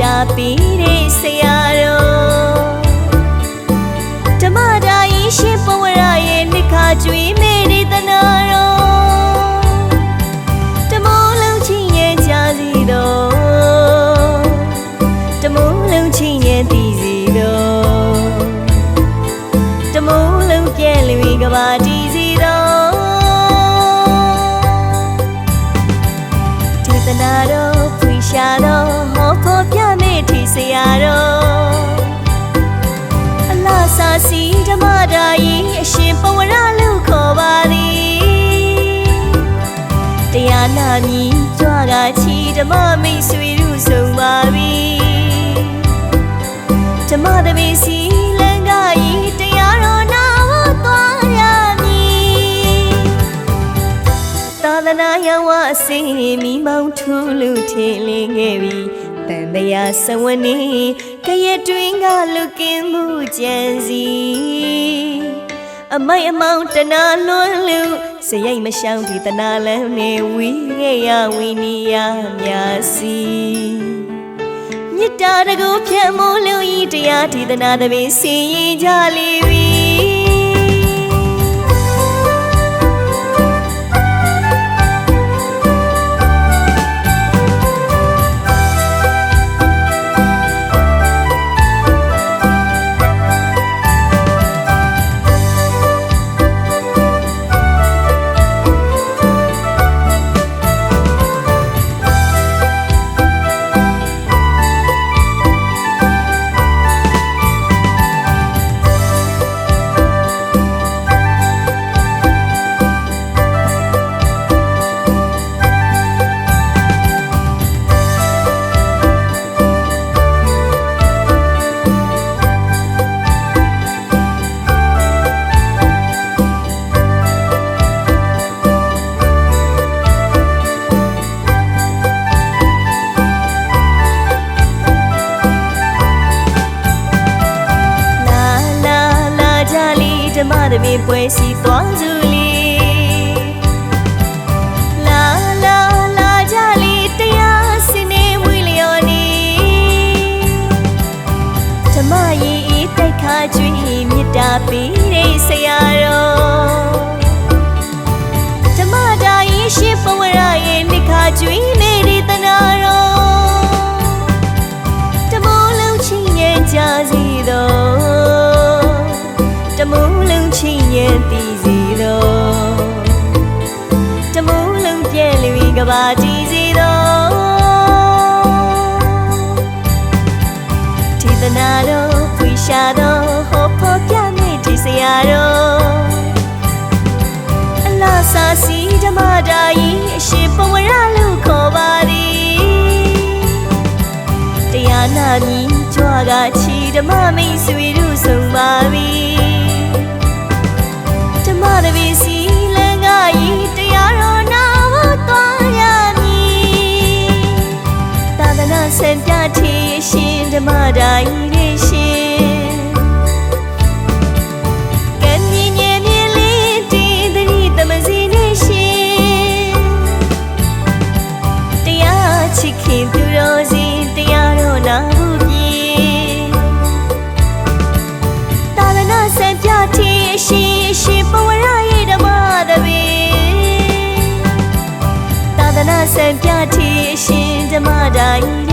တာပေးတဲ့ဆရာတော်ဓမ္မဒါယီရှင်ဘဝရရဲ့နှစ်ခါကျွေးမဲ့တဲ့တနာတော်တမိုးလုံးချင်းရဲ့ကြာစီတော်တမိုးလုံးချင်းရဲ့တည်စီတော်တမိုးလုံးပြည့်လွေကဘာတည်စီတော်ဒေသနာတော်ဖွင့်ရှာတော်ဟောဖို့ပြမဲ့ထီဆရာတော်အလားစာစီဓမ္မဒါယီအရှင်ပဝရလို့ခေါ်ပါသည်တရားနာမြည်ကြွားကချီဓမ္မမိတ်ဆွေတို့ဆုံးပါပြီဓမ္မတပင်စီလင်္ကာဤတရားတော်နာဖို့သွားရမည်သာသနာယဝအစိမိမောင်ထူးလူထင်လင်းခဲ့ပြီတန်တရားစဝနေကရဲ့တွင်ကလူကင်းမှုကြံစီအမိုက်အမောင်တနာလွန်းလူစရိတ်မရှောင်ဒီတနာလန်းနေဝီခဲ့ရဝီနီယာမြာစီမြစ်တာတကူဖြတ်မိုးလူဤတရားဒီတနာတပင်စီရင်ကြလိပြီဓမ္မတပင်ပွဲစီသွားစုလီလာလာလာကြလီတရားစင်နေဝီလျော်နီဓမ္မရီဤတိုက်ခါကျွေးမြတ်တာပေးတဲ့ဆရာတော်ဓမ္မဒါယီရှင်ဘဝရရဲ့နှစ်ခါကျွေးမဲ့တဲ့တနာတော်တမိုးလုံးချင်းရဲ့ကြာစီတော်တမိုးလုံးချင်းရဲ့တည်စီတော်တမိုးလုံးပြည့်လွေကဘာတည်စီတော်ဒေသနာတော်ဖွင့်ရှာတော်ဟောဖို့ပြမဲ့ဒီဆရာတော်အလားစာစီဓမ္မဒါယီအရှင်ပဝရလို့ခေါ်ပါသည်တရားနာမြည်ကြွားကချီဓမ္မမိတ်ဆွေတို့ဆုံးပါပြီဓမ္မတပင်စီလင်္ကာဤတရားတော်နာဖို့သွားရမည်သာသနာစံပြထီရှင်ဓမ္မဒါယီရဲ့ရှင်ကံမြင့်မြင့်မြင့်လေးတည်သတိသမစီနဲ့ရှင်တရားချစ်ခင်သူတော်စင်တရားတော်နာဖို့ပြေသာသနာစံပြထီရှင်ပဝရရဲ့ဓမ္မတပင်သာသနာစံပြထီရှင်ဓမ္မဒါယီ